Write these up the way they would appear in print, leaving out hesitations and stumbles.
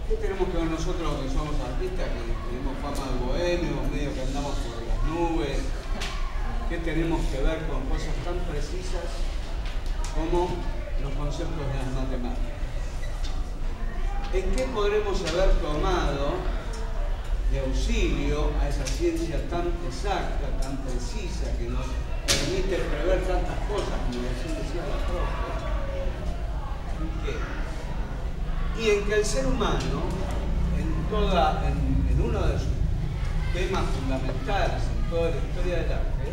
¿Qué tenemos que ver nosotros que somos artistas, que tenemos fama de bohemios, medio que andamos por las nubes? ¿Qué tenemos que ver con cosas tan precisas como los conceptos de las matemáticas? ¿En qué podremos haber tomado de auxilio a esa ciencia tan exacta, tan precisa, que nos permite prever tantas cosas, como decía la profe? ¿En qué? Y en que el ser humano, en uno de sus temas fundamentales en toda la historia del arte,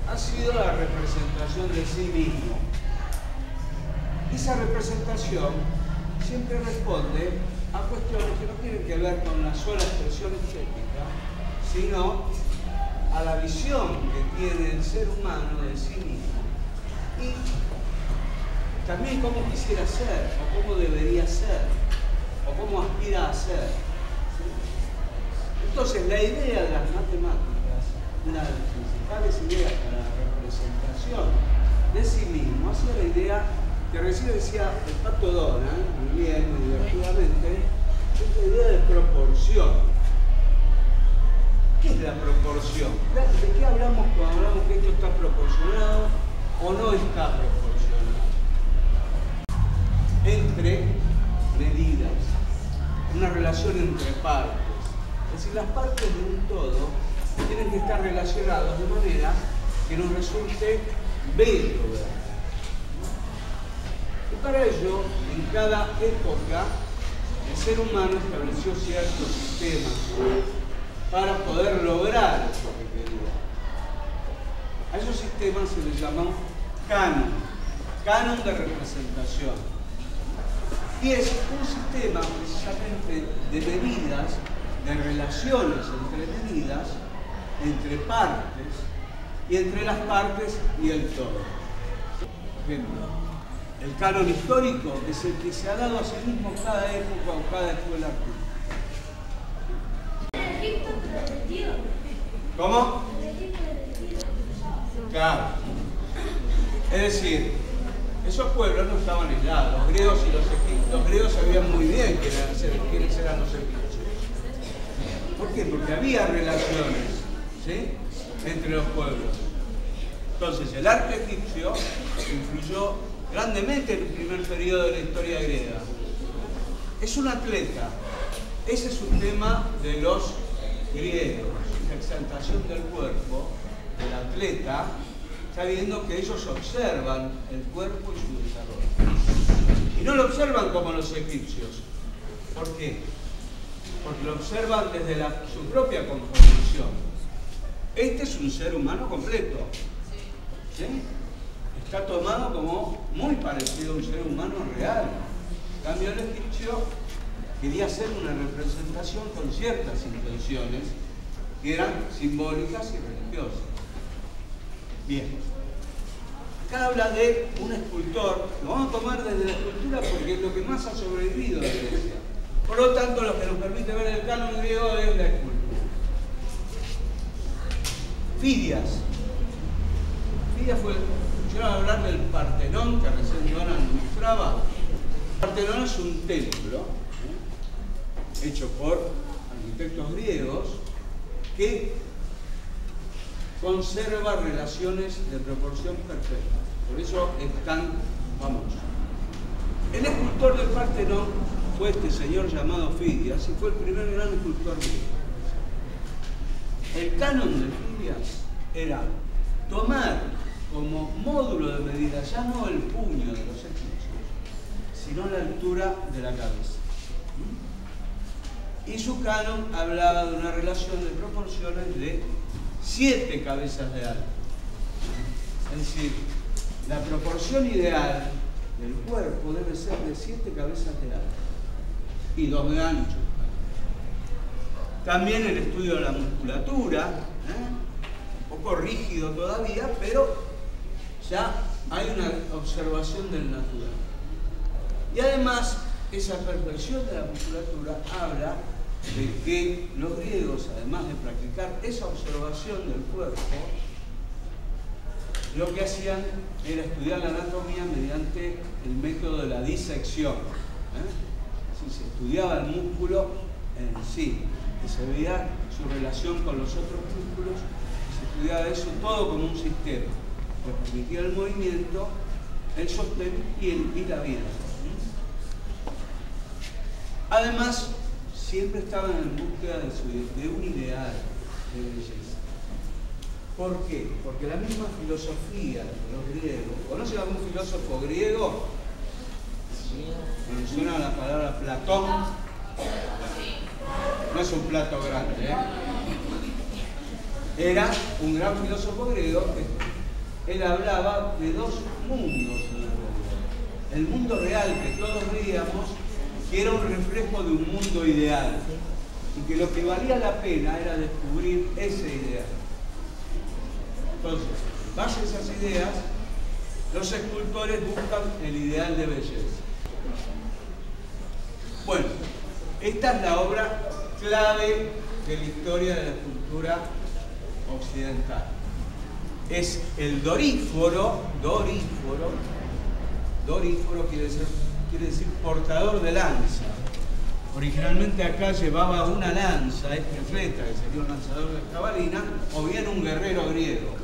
ha sido la representación de sí mismo. Esa representación siempre responde a cuestiones que no tienen que ver con la sola expresión estética, sino a la visión que tiene el ser humano de sí mismo y también cómo quisiera ser, o cómo debería ser, o cómo aspira a ser. ¿Sí? Entonces, la idea de las matemáticas, una de las principales ideas para la representación de sí mismo, ha sido la idea que recién decía el Pato Donald, muy bien, muy divertidamente, es la idea de proporción. ¿Qué es la proporción? ¿De qué hablamos cuando hablamos que esto está proporcionado o no está proporcionado? Entre medidas, una relación entre partes. Es decir, las partes de un todo tienen que estar relacionadas de manera que nos resulte bello ver. Y para ello, en cada época, el ser humano estableció ciertos sistemas para poder lograr eso que quería. A esos sistemas se les llama canon de representación. Y es un sistema precisamente de medidas, de relaciones entre medidas, entre partes, y entre las partes y el todo. Por ejemplo, el canon histórico es el que se ha dado a sí mismo cada época o cada escuela artística. ¿Cómo? Claro. Es decir, esos pueblos no estaban aislados. Los griegos y los egipcios. Los griegos sabían muy bien quiénes eran los egipcios. ¿Por qué? Porque había relaciones, ¿sí?, entre los pueblos. Entonces, el arte egipcio influyó grandemente en el primer periodo de la historia griega. Es un atleta. Ese es un tema de los griegos. La exaltación del cuerpo del atleta, sabiendo que ellos observan el cuerpo y su desarrollo. Y no lo observan como los egipcios. ¿Por qué? Porque lo observan desde su propia composición. Este es un ser humano completo. ¿Sí? Está tomado como muy parecido a un ser humano real. En cambio, el egipcio quería hacer una representación con ciertas intenciones que eran simbólicas y religiosas. Bien. Acá habla de un escultor. Lo vamos a tomar desde la escultura porque es lo que más ha sobrevivido de Grecia. Por lo tanto, lo que nos permite ver el canon griego es la escultura. Fidias. Fidias fue... Yo voy a hablar del Partenón, que recién Joana mostraba. El Partenón es un templo hecho por arquitectos griegos que conserva relaciones de proporción perfecta. Por eso es tan famoso. El escultor del Partenón fue este señor llamado Fidias y fue el primer gran escultor griego. El canon de Fidias era tomar como módulo de medida ya no el puño de los egipcios, sino la altura de la cabeza. Y su canon hablaba de una relación de proporciones de 7 cabezas de alto. Es decir, la proporción ideal del cuerpo debe ser de 7 cabezas de alto y 2 de ancho. También el estudio de la musculatura, un poco rígido todavía, pero ya hay una observación del natural. Y además, esa perfección de la musculatura habla de que los griegos, además de practicar esa observación del cuerpo, lo que hacían era estudiar la anatomía mediante el método de la disección. si se estudiaba el músculo en sí, que se veía su relación con los otros músculos, se estudiaba eso todo como un sistema que permitía el movimiento, el sostén y la vida. Además, siempre estaban en búsqueda de un ideal de belleza. ¿Por qué? Porque la misma filosofía de los griegos. ¿Conocen algún filósofo griego? ¿Me suena la palabra Platón? No es un plato grande, ¿eh? Era un gran filósofo griego que él hablaba de dos mundos. El mundo real que todos veíamos, que era un reflejo de un mundo ideal, y que lo que valía la pena era descubrir ese ideal. Entonces, base a esas ideas, los escultores buscan el ideal de belleza. Bueno, esta es la obra clave de la historia de la escultura occidental. Es el doríforo quiere decir portador de lanza. Originalmente acá llevaba una lanza, este atleta, que sería un lanzador de jabalina, o bien un guerrero griego.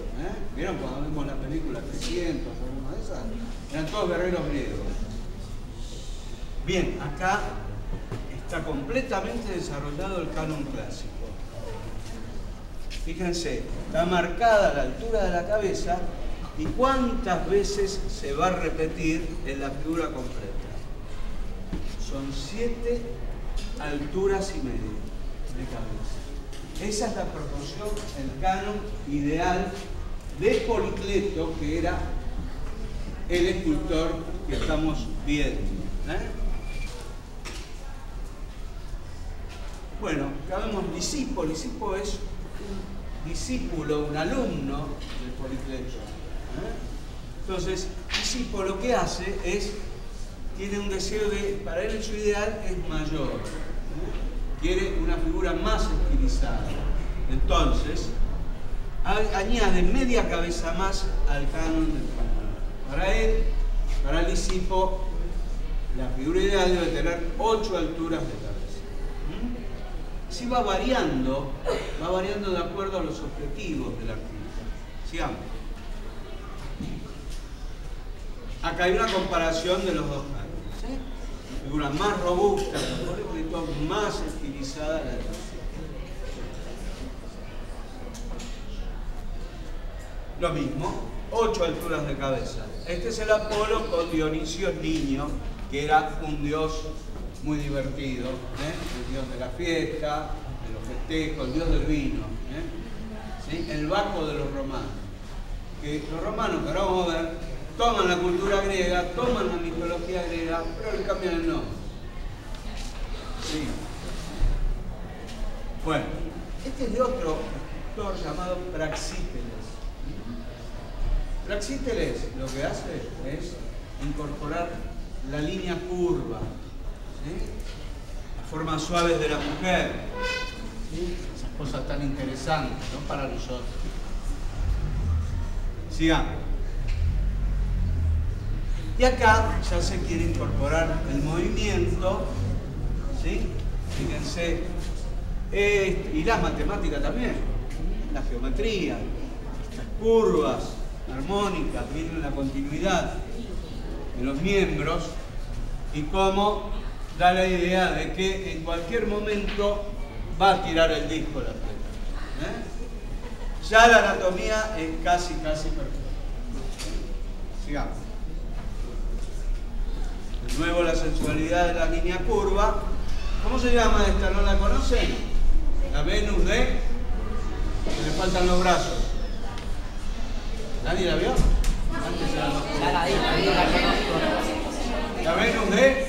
¿Vieron cuando vimos la película 300 o alguna de esas? Eran todos guerreros griegos. Bien, acá está completamente desarrollado el canon clásico. Fíjense, está marcada la altura de la cabeza y cuántas veces se va a repetir en la figura completa. Son 7 alturas y media de cabeza. Esa es la proporción, el canon ideal de Policleto, que era el escultor que estamos viendo. Bueno, acá vemos Lisipo. Lisipo es un discípulo, un alumno de Policleto. Entonces, Lisipo lo que hace es, tiene un deseo de, para él su ideal es mayor. Quiere una figura más estilizada. Entonces, añade media cabeza más al canon del canon. Para él, para Lisipo, la figura ideal debe tener 8 alturas de cabeza. Sí va variando de acuerdo a los objetivos del artista. Sigamos. Acá hay una comparación de los dos cánones. ¿Sí? La figura más robusta, más estilizada la de lo mismo, 8 alturas de cabeza. Este es el Apolo con Dionisio niño, que era un dios muy divertido, el dios de la fiesta, de los festejos, el dios del vino, ¿sí? El Baco de los romanos. Que los romanos, que ahora vamos a ver, toman la cultura griega, toman la mitología griega, pero le cambian el nombre. Sí. Bueno, este es de otro autor llamado Praxíteles. Praxíteles lo que hace es incorporar la línea curva, ¿sí? Las formas suaves de la mujer, ¿sí? Esas cosas tan interesantes, ¿no? Para nosotros. Sigamos. Y acá ya se quiere incorporar el movimiento, ¿sí? Fíjense, y las matemáticas también, la geometría, las curvas armónicas, miren la continuidad de los miembros y cómo da la idea de que en cualquier momento va a tirar el disco la atleta. Ya la anatomía es casi perfecta. Sigamos. De nuevo la sensualidad de la línea curva. ¿Cómo se llama esta? ¿No la conocen? La Venus de... que le faltan los brazos. ¿Nadie la vio? Antes era la Venus de...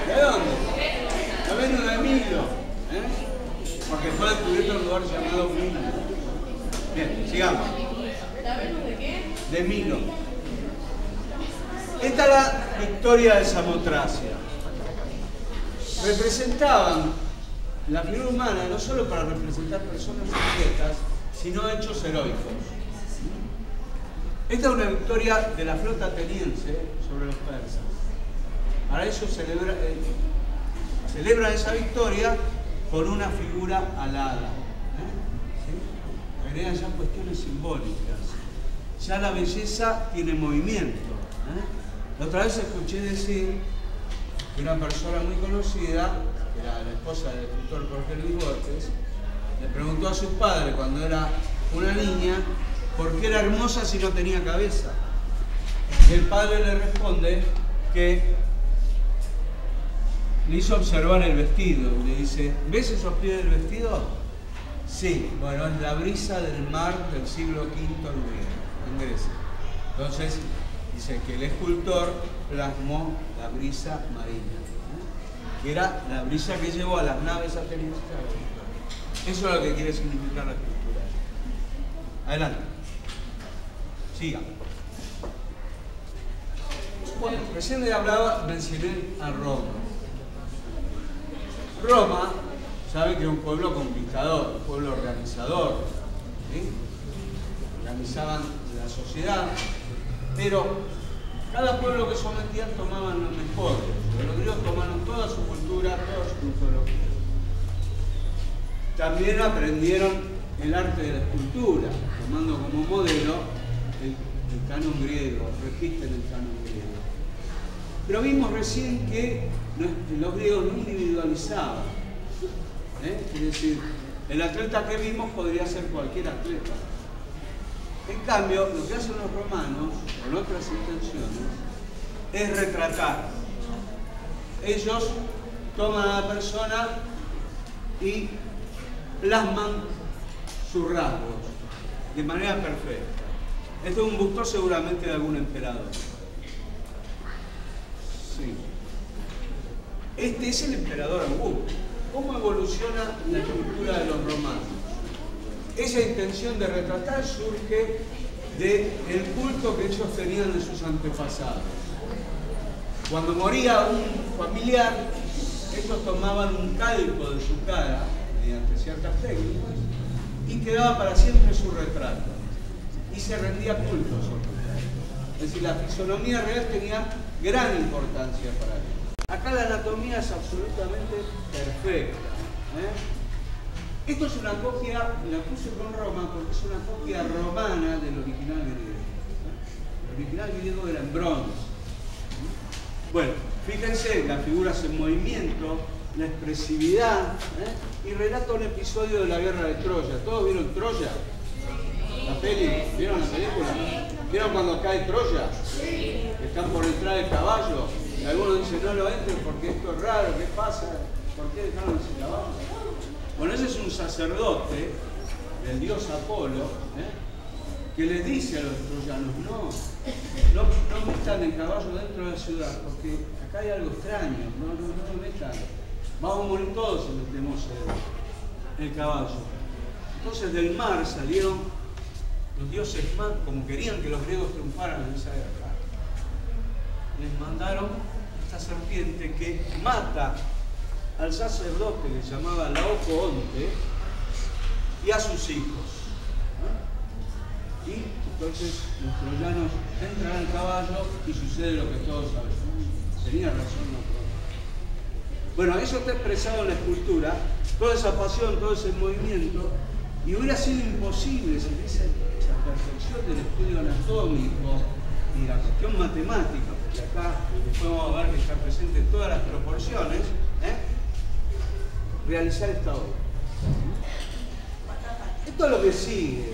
¿De dónde? La Venus de Milo. Porque fue descubierto en un lugar llamado Milo. Bien, sigamos. ¿La Venus de qué? De Milo. Esta es la victoria de Samotracia. Representaban la figura humana no solo para representar personas inquietas, sino hechos heroicos. Esta es una victoria de la flota ateniense sobre los persas. Para ellos celebran esa victoria con una figura alada. ¿Sí? Agregan ya cuestiones simbólicas. Ya la belleza tiene movimiento. La otra vez escuché decir que una persona muy conocida, que era la esposa del escritor Jorge Luis Borges, le preguntó a su padre cuando era una niña por qué era hermosa si no tenía cabeza. Y el padre le responde que le hizo observar el vestido. Le dice, ¿ves esos pies del vestido? Sí, bueno, es la brisa del mar del siglo V en Grecia. Entonces, dice que el escultor plasmó la brisa marina, que era la brisa que llevó a las naves atenienses a la victoria. Eso es lo que quiere significar la escultura. Adelante. Siga. Bueno, recién le hablaba, mencioné a Roma. Roma, saben que es un pueblo conquistador, un pueblo organizador, ¿sí? Organizaban la sociedad, pero cada pueblo que sometían tomaban lo mejor. Los griegos tomaron toda su cultura, toda su mitología. También aprendieron el arte de la escultura, tomando como modelo el canon griego, repiten el canon griego. Pero vimos recién que los griegos no individualizaban. Es decir, el atleta que vimos podría ser cualquier atleta. En cambio, lo que hacen los romanos, con otras intenciones, es retratar. Ellos toman a la persona y plasman sus rasgos de manera perfecta. Esto es un busto seguramente de algún emperador. Sí. Este es el emperador Augusto. ¿Cómo evoluciona la escultura de los romanos? Esa intención de retratar surge del culto que ellos tenían de sus antepasados. Cuando moría un familiar, ellos tomaban un calco de su cara, mediante ciertas técnicas, y quedaba para siempre su retrato. Y se rendía culto a su retrato. Es decir, la fisonomía real tenía gran importancia para ellos. Acá la anatomía es absolutamente perfecta. Esto es una copia, la puse con Roma porque es una copia romana del original griego. El original griego era en bronce. Bueno, fíjense, las figuras en movimiento, la expresividad, y relata un episodio de la guerra de Troya. ¿Todos vieron Troya? ¿La peli? ¿Vieron la película? ¿Vieron cuando cae Troya? Están por entrar el caballo. Y algunos dicen, no lo entren porque esto es raro, ¿qué pasa? ¿Por qué dejaron ese caballo? Bueno, ese es un sacerdote del dios Apolo, que les dice a los troyanos, no metan el caballo dentro de la ciudad, porque acá hay algo extraño, no lo metan. Vamos a morir todos si metemos el caballo. Entonces del mar salieron los dioses más, como querían que los griegos triunfaran en esa guerra. Les mandaron esta serpiente que mata al sacerdote que se llamaba Laocoonte y a sus hijos. Y entonces los troyanos entran al caballo y sucede lo que todos sabemos. Tenía razón Laocoonte. Bueno, eso está expresado en la escultura, toda esa pasión, todo ese movimiento, y hubiera sido imposible sin esa perfección del estudio anatómico y la cuestión matemática, porque acá después vamos a ver que está presente todas las proporciones, realizar esta obra. Esto es lo que sigue,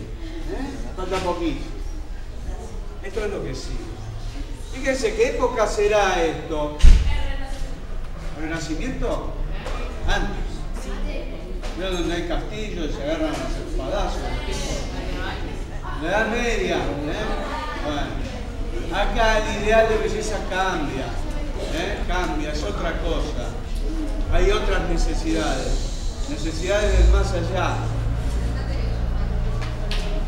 falta poquito. Esto es lo que sigue. Fíjense, ¿qué época será esto? ¿Renacimiento? Antes. ¿No? Donde hay castillos y se agarran los espadazos. La Edad Media. Bueno. Acá el ideal de belleza cambia. Cambia, es otra cosa. Hay otras necesidades. Necesidades del más allá.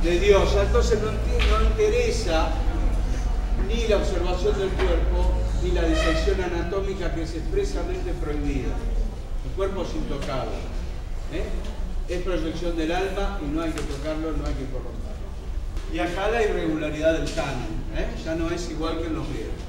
De Dios. Entonces no interesa ni la observación del cuerpo ni la disección anatómica, que es expresamente prohibida. El cuerpo es intocable. Es proyección del alma y no hay que tocarlo, no hay que corromperlo. Y acá la irregularidad del canon, ya no es igual que en los griegos.